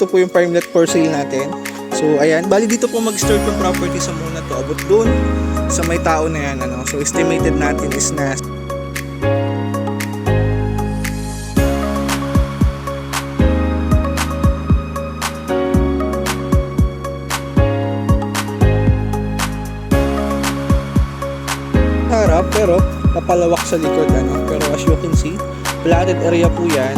ito po yung farmlet for sale natin. So ayan, bali dito po mag-start yung property sa muna to, abot doon sa may tao na yan, ano. So estimated natin is na harap, pero papalawak sa likod, ano. Pero as you can see, platted area po yan.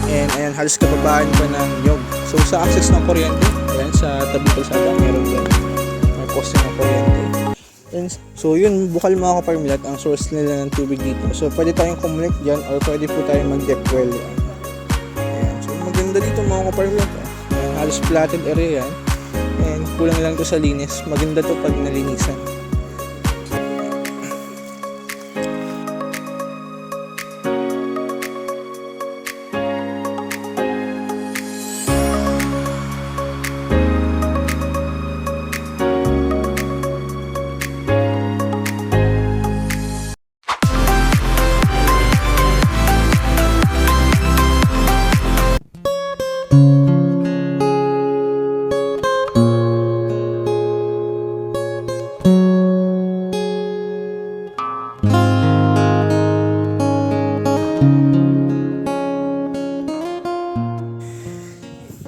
And ayan, halos kababaan pa ng nyog. So sa access ng kuryente, ayan, sa tabi kalsada, meron dyan. May poste ng kuryente. And, so yun, bukal mga kaparmilat, ang source nila ng tubig dito. So pwede tayong connect dyan or pwede po tayong mag-depth well. Ayan, so maganda dito mga kaparmilat. Ayan, halos platted area yan. And kulang lang to sa linis. Maganda to pag nalinisan.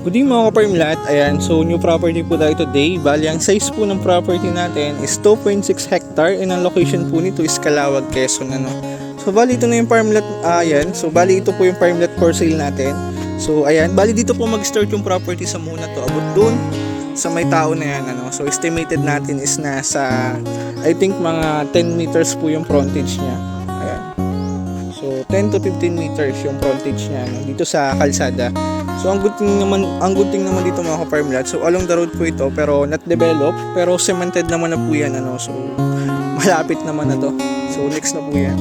Good evening mga kaparmlat. Ayan, so new property po tayo today. Bali, ang size po ng property natin is 2.6 hectare and ang location po nito is Calawag, Quezon, ano. So bali ito na yung farmlet, ayan. So bali ito po yung farmlet for sale natin. So ayan, bali dito po mag-start yung property sa muna to, abot doon sa may tao na yan, ano. So estimated natin is nasa, I think mga 10 meters po yung frontage niya. Ayan. So 10 to 15 meters yung frontage niya, ano, dito sa kalsada. So ang good thing naman dito mga ka-farmlat, so along the road po ito pero not developed, pero cemented naman na po yan, ano. So malapit naman na to. So next na po yan.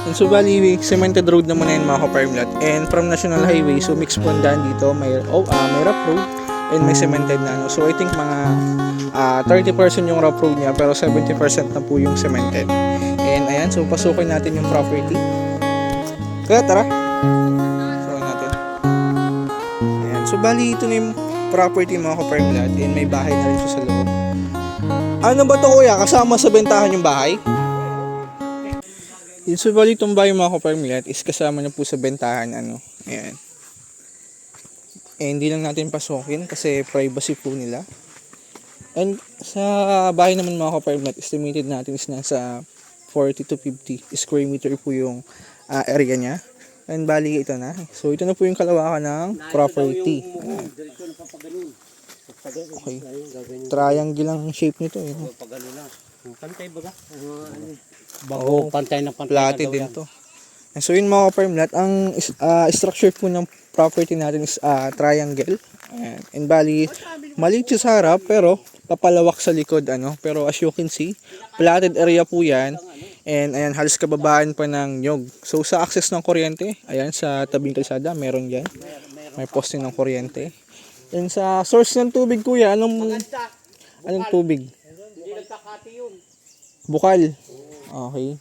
And so bali cemented road naman na yan mga ka-farmlat. And from National Highway, so mix po ang daan dito, may rough road and may cemented na, ano. So I think mga 30% yung rough road niya pero 70% na po yung cemented. And ayan, so pasukin natin yung property. Kaya tara. So natin. Ayan. So bali ito na yung property mga ka-farmlat and may bahay na rin siya sa loob. Ano ba to kuya? Kasama sa bentahan yung bahay? Yun, so bali itong bahay mga ka-farmlat is kasama na po sa bentahan, ano. Ayan. And hindi lang natin pasukin kasi privacy po nila. And sa bahay naman mga ka-farmlat, estimated natin is nasa 40 to 50 square meter po yung area niya. And bali ito na. So ito na po yung kalawakan ng property. Okay. Triangle ang shape nito, eh. Pantay baga. Bago pantay na pantay. Platted din to. And so yun mga ka-farmlat, ang structure po ng property natin is triangle. And bali maliit siya sa harap pero papalawak sa likod, ano. Pero as you can see, platted area po yan. And ayan, halos kababaan pa ng nyog. So sa access ng kuryente, ayan, sa tabing kalsada, meron dyan. May poste ng kuryente. And sa source ng tubig kuya, anong tubig? Bukal. Okay.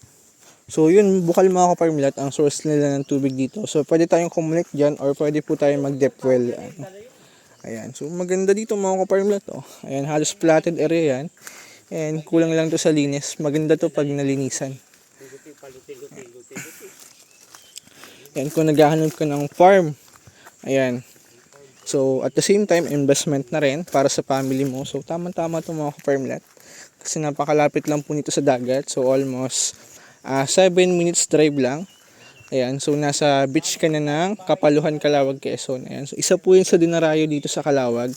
So yun, bukal mga ka-farmlat, ang source nila ng tubig dito. So pwede tayong connect dyan or pwede po tayong mag-depth well. Ayan, so maganda dito mga ka-farmlat, oh. Ayan, halos platted area yan. And kulang lang to sa linis. Maganda to pag nalinisan. Ayan, kung naghahanap ka ng farm. Ayan. So at the same time, investment na rin para sa family mo. So tama-tama to mga ka-farmlat. Kasi napakalapit lang po nito sa dagat. So almost 7 minutes drive lang. Ayan, so nasa beach ka na ng Kapaluhan, Calawag, Quezon. Ayan, so isa po yun sa dinarayo dito sa Calawag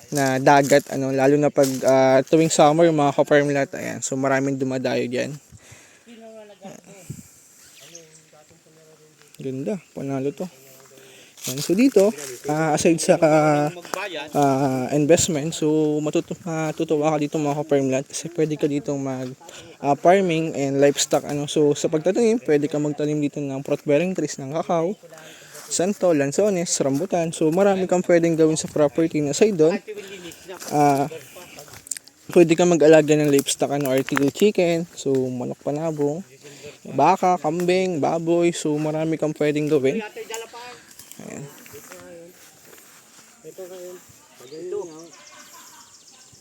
na dagat, ano, lalo na pag tuwing summer mga ka-farmlat. Ayan, so maraming dumadayo diyan. Ganda, panalo to. Ayan, so dito, aside sa investment, so matutuwa ka dito mga ka-farmlat kasi pwede ka dito mag farming and livestock, ano. So sa pagtatanim, pwede ka magtanim dito ng fruit bearing trees ng kakao, santo, lansones, rambutan. So marami kang pwedeng gawin sa property na side doon. Pwede kang mag-alaga ng livestock, ano, article chicken, so manok panabong, baka, kambing, baboy. So marami kang pwedeng gawin. Ayan.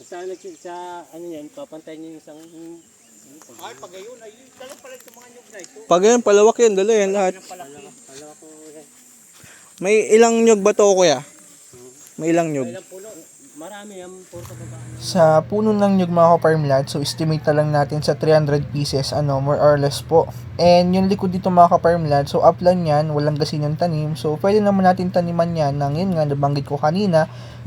sa ano yan, papantay niyo yung isang... Ay, pag ayun, ay, dala pala itong mga nyug na ito. Pag yan, palawak yan, dala yan lahat. Dalawa ko yan. May ilang nyug ba to, kuya? May ilang nyug? Ilang puno, marami yan, puro sa baba. Sa puno ng nyug mga kaparmlat, so estimate na lang natin sa 300 pieces, more or less po. And yung likod dito mga kaparmlat, so upland yan, walang gasinang tanim. So pwede naman natin taniman yan ng yun nga, nabanggit ko kanina.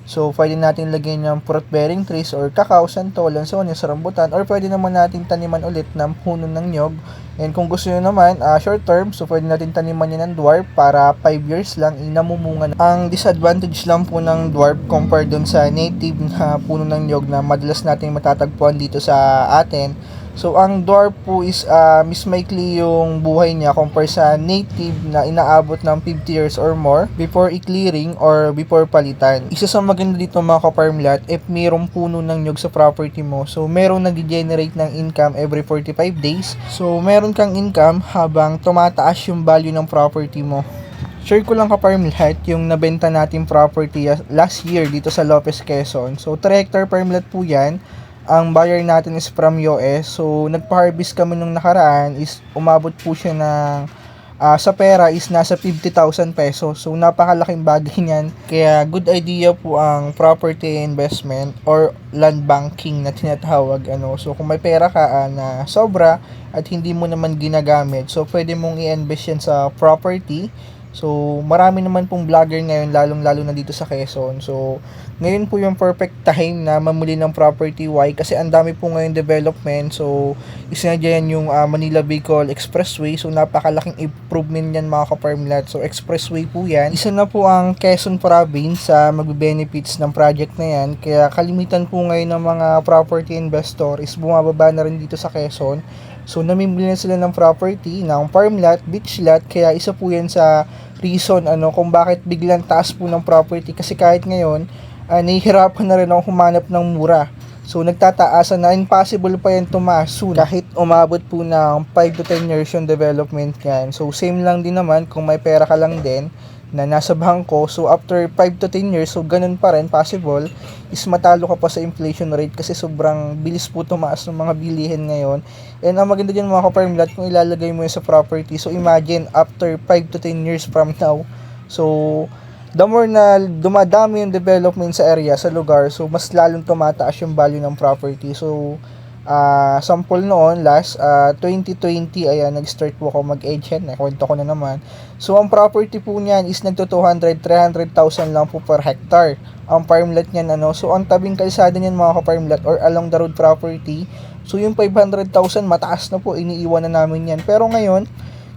So pwede natin lagyan ng fruit bearing trees or kakao, santol, lansones, rambutan. Or pwede naman natin taniman ulit ng puno ng nyog. And kung gusto nyo naman, short term, so pwede natin taniman yan ng dwarf para 5 years lang inamumungan. Ang disadvantage lang po ng dwarf compared dun sa native na puno ng nyog na madalas natin matatagpuan dito sa atin. So ang dwarf po is mas maikli yung buhay niya compare sa native na inaabot ng 50 years or more before i-clearing or before palitan. Isa sa maganda dito mga kaparmlat, if mayroong puno ng nyog sa property mo, so merong nag-generate ng income every 45 days. So meron kang income habang tumataas yung value ng property mo. Share ko lang kaparmlat yung nabenta natin property last year dito sa Lopez, Quezon. So 3 hectare parmlat po yan. Ang buyer natin is from US. So, nagpa-harvest kami nung nakaraan is umabot po siya ng sa pera is nasa 50,000 pesos. So, napakalaking bagay niyan. Kaya, good idea po ang property investment or land banking na tinatawag. So, kung may pera ka na sobra at hindi mo naman ginagamit, so, pwede mong i-invest yan sa property. So, marami naman pong vlogger ngayon, lalong-lalo na dito sa Quezon. So, ngayon po yung perfect time na mamili ng property. Why? Kasi ang dami po ngayon development. So, isa na dyan yung Manila Bicol Expressway. So, napakalaking improvement yan mga kaparmlat. So, expressway po yan. Isa na po ang Quezon Province sa magbe-benefits ng project na yan. Kaya kalimitan po ngayon ng mga property investor is bumababa na rin dito sa Quezon. So, namimili na sila ng property, ng farm lot, beach lot, kaya isa po yan sa reason kung bakit biglang taas po ng property. Kasi kahit ngayon, nahihirapan na rin ako humanap ng mura. So, nagtataasan na impossible pa yan tumaas soon. Kahit umabot po ng 5 to 10 years yung development yan. So, same lang din naman kung may pera ka lang din na nasa bangko. So, after 5 to 10 years, so ganun pa rin, possible, is matalo ka pa sa inflation rate kasi sobrang bilis po tumaas ng mga bilihin ngayon. And ang maganda dyan mga kaparmlat, kung ilalagay mo yun sa property, so imagine, after 5 to 10 years from now, so, the more na dumadami yung development sa area, sa lugar, so mas lalong tumataas yung value ng property. So, sample noon, last 2020, ayan, nag-start po ako mag-agent, nakwento ko na naman. So, ang property po niyan is nagto 200-300,000 lang po per hectare. Ang farmlet niyan, so ang tabing kalsada niyan mga ka-farmlet or along the road property, so yung 500,000 mataas na po, iniiwan na namin yan. Pero ngayon,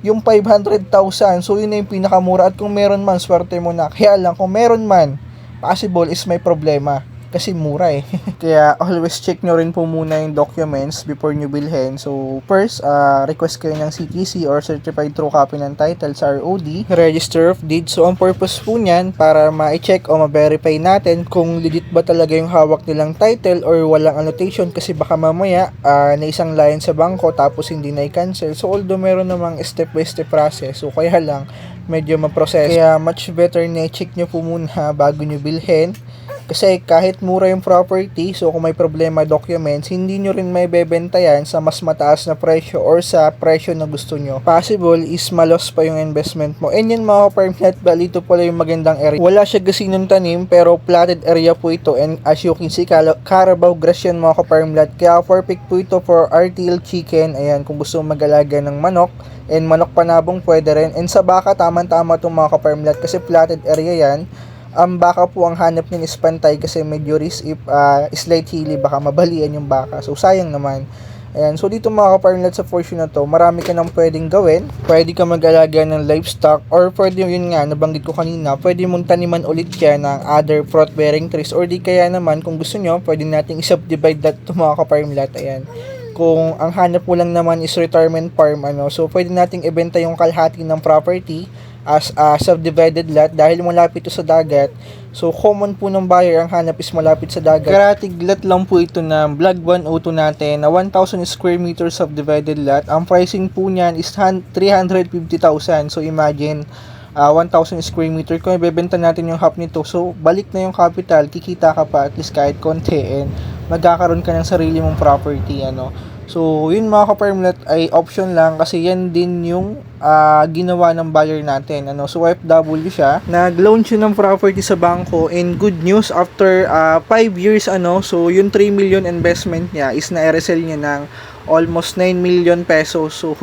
yung 500,000, so yun na yung pinakamura. At kung meron man, swerte mo na. Kaya lang, kung meron man, possible is may problema. Kasi mura eh. Kaya always check nyo rin po muna yung documents before nyo bilhin. So first, request kayo ng CTC or Certified True Copy ng Title sa ROD, Register of Deeds. So ang purpose po niyan para ma-check o ma-verify natin kung legit ba talaga yung hawak nilang title or walang annotation, kasi baka mamaya na isang line sa bangko tapos hindi na i-cancel. So although meron namang step by step process, so kaya lang medyo ma-process. Kaya much better na i-check nyo po muna bago nyo bilhin. Kasi kahit mura yung property, so kung may problema documents, hindi nyo rin may bebenta yan sa mas mataas na presyo or sa presyo na gusto nyo. Possible is malos pa yung investment mo. And yan mga ka-farmlet, bali ito pala yung magandang area. Wala siya gasinong tanim, pero platted area po ito. And as you can see, Carabao grass yan mga ka-farmlet. Kaya perfect po ito for RTL chicken. Ayan, kung gusto mag-alaga ng manok. And manok panabong pwede rin. And sa baka, tama-tama itong mga ka-farmlet kasi platted area yan. Ang baka po ang hanap niya is pantay kasi medyo risk if slight hilly, baka mabalian yung baka. So sayang naman. Ayan, so dito mga ka-farmlet sa portion na to, marami ka nang pwedeng gawin. Pwede ka mag-alaga ng livestock or pwede yun nga, nabanggit ko kanina, pwede mong taniman ulit yan ng other fruit bearing trees or di kaya naman kung gusto nyo, pwede nating i-subdivide that to mga ka-farmlet. Ayan. Kung ang hanap mo lang naman is retirement farm, so pwede nating ibenta yung kalahati ng property as a subdivided lot dahil malapit ito sa dagat. So common po ng buyer ang hanap is malapit sa dagat. Karatig lot lang po ito na vlog 102 natin na 1,000 square meters subdivided lot. Ang pricing po niyan is 350,000. So imagine 1,000 square meter. Kung ibebenta natin yung half nito, so balik na yung capital, kikita ka pa at least kahit konti. And magkakaroon ka ng sarili mong property, ano. So, yun mga ka-farmlet ay option lang kasi yan din yung ginawa ng buyer natin, ano. So, OFW siya. Nag-loan siya ng property sa bangko, and good news, after 5 years, ano, so yung 3 million investment niya is na-resell niya ng almost 9 million pesos. So,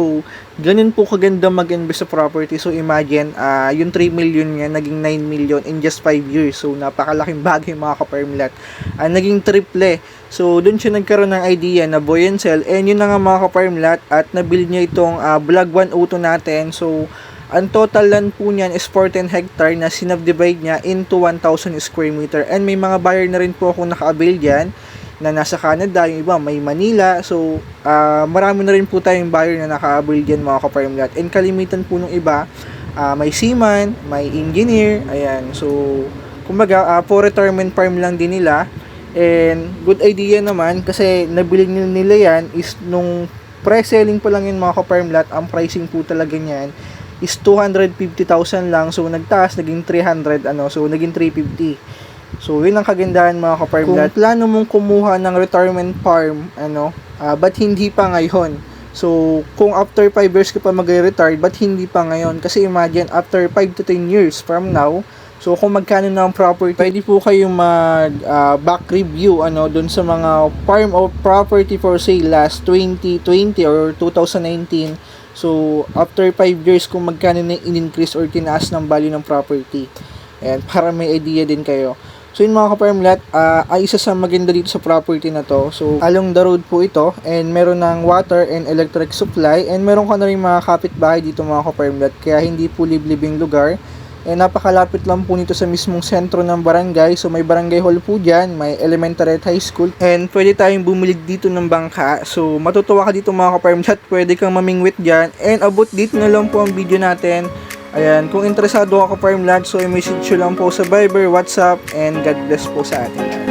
ganun po kaganda mag-invest sa property. So, imagine, yung 3 million niya naging 9 million in just 5 years. So, napakalaking bagay mga ka-farmlet. Naging triple. So, dun siya nagkaroon ng idea na buy and sell. And yun na nga mga ka-farmlet, at nabuild niya itong Vlog 102 natin. So, ang total land po niyan is 14 hectare na sinubdivide niya into 1,000 square meter. And may mga buyer na rin po akong naka-avail dyan na nasa Canada, yung iba may Manila. So, marami na rin po tayong buyer na naka-avail dyan mga ka-farmlet. And kalimitan po nung iba, may seaman, may engineer, ayan. So, kumbaga, for retirement farm lang din nila. And good idea naman kasi nabili nila yan is nung pre-selling pa lang yun mga ka-farmlet, ang pricing po talaga niyan is 250,000 lang. So, nagtaas, naging 300, so, naging 350. So, yun ang kagandahan mga ka-farmlet. Kung plano mong kumuha ng retirement farm, but hindi pa ngayon. So, kung after 5 years ka pa mag-retire, but hindi pa ngayon. Kasi imagine, after 5 to 10 years from now, so kung magkano na ang property, pwede po kayong back review, dun sa mga farm or property for sale last 2020 or 2019. So, after 5 years, kung magkano na in-increase or tinaas ng value ng property. And para may idea din kayo. So yun mga ka-farmlet, ay isa sa maganda dito sa property na to. So along the road po ito, and meron ng water and electric supply, and meron ka na rin mga kapitbahay dito mga ka-farmlet, kaya hindi po liblibing lugar. And napakalapit lang po nito sa mismong sentro ng barangay. So may barangay hall po dyan, may elementary at high school, and pwede tayong bumili dito ng bangka. So matutuwa ka dito mga ka-farmlet, pwede kang mamingwit dyan. And about dito na lang po ang video natin. Ayan, kung interesado ako farmland, so i-message nyo lang po sa Viber, WhatsApp, and God bless po sa atin.